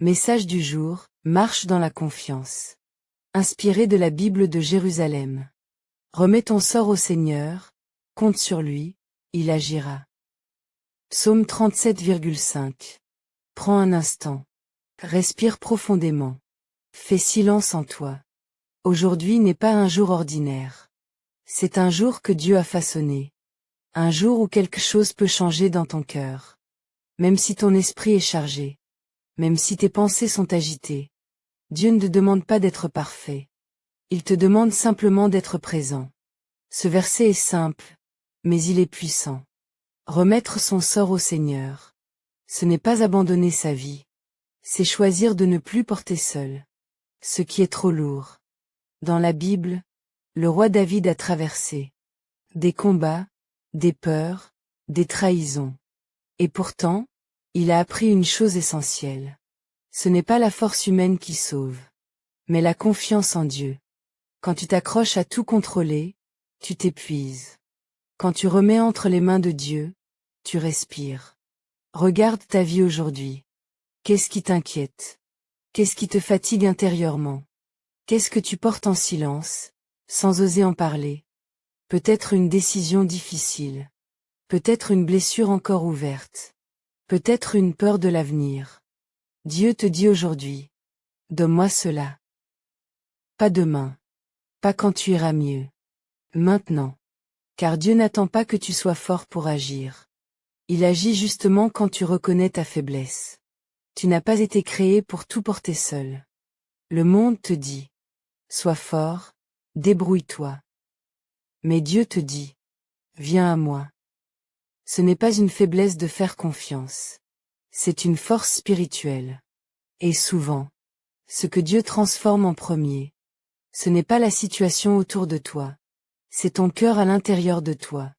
Message du jour, marche dans la confiance. Inspiré de la Bible de Jérusalem. Remets ton sort au Seigneur, compte sur lui, il agira. Psaume 37,5. Prends un instant. Respire profondément. Fais silence en toi. Aujourd'hui n'est pas un jour ordinaire. C'est un jour que Dieu a façonné. Un jour où quelque chose peut changer dans ton cœur. Même si ton esprit est chargé. Même si tes pensées sont agitées. Dieu ne te demande pas d'être parfait. Il te demande simplement d'être présent. Ce verset est simple, mais il est puissant. Remettre son sort au Seigneur. Ce n'est pas abandonner sa vie. C'est choisir de ne plus porter seul ce qui est trop lourd. Dans la Bible, le roi David a traversé des combats, des peurs, des trahisons. Et pourtant, il a appris une chose essentielle. Ce n'est pas la force humaine qui sauve, mais la confiance en Dieu. Quand tu t'accroches à tout contrôler, tu t'épuises. Quand tu remets entre les mains de Dieu, tu respires. Regarde ta vie aujourd'hui. Qu'est-ce qui t'inquiète? Qu'est-ce qui te fatigue intérieurement? Qu'est-ce que tu portes en silence, sans oser en parler? Peut-être une décision difficile. Peut-être une blessure encore ouverte. Peut-être une peur de l'avenir. Dieu te dit aujourd'hui. Donne-moi cela. Pas demain. Pas quand tu iras mieux. Maintenant. Car Dieu n'attend pas que tu sois fort pour agir. Il agit justement quand tu reconnais ta faiblesse. Tu n'as pas été créé pour tout porter seul. Le monde te dit. Sois fort, débrouille-toi. Mais Dieu te dit. Viens à moi. Ce n'est pas une faiblesse de faire confiance. C'est une force spirituelle. Et souvent, ce que Dieu transforme en premier, ce n'est pas la situation autour de toi. C'est ton cœur à l'intérieur de toi.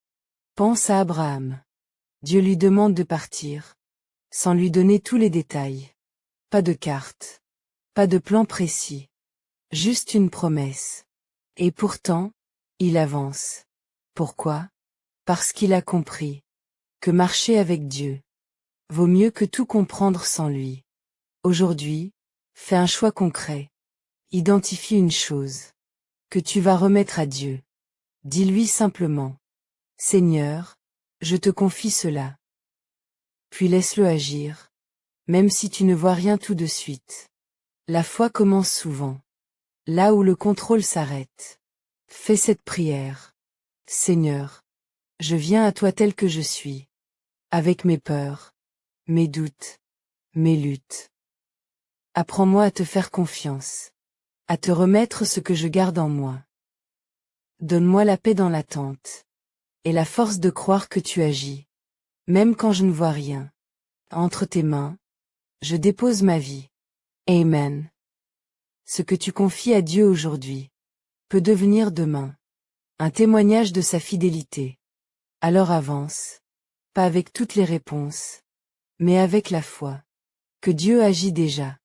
Pense à Abraham. Dieu lui demande de partir, sans lui donner tous les détails. Pas de carte. Pas de plan précis. Juste une promesse. Et pourtant, il avance. Pourquoi? Parce qu'il a compris que marcher avec Dieu vaut mieux que tout comprendre sans lui. Aujourd'hui, fais un choix concret. Identifie une chose que tu vas remettre à Dieu. Dis-lui simplement. Seigneur, je te confie cela. Puis laisse-le agir, même si tu ne vois rien tout de suite. La foi commence souvent là où le contrôle s'arrête. Fais cette prière. Seigneur, je viens à toi tel que je suis, avec mes peurs, mes doutes, mes luttes. Apprends-moi à te faire confiance, à te remettre ce que je garde en moi. Donne-moi la paix dans l'attente, et la force de croire que tu agis, même quand je ne vois rien. Entre tes mains, je dépose ma vie. Amen. Ce que tu confies à Dieu aujourd'hui peut devenir demain un témoignage de sa fidélité. Alors avance, pas avec toutes les réponses, mais avec la foi que Dieu agit déjà.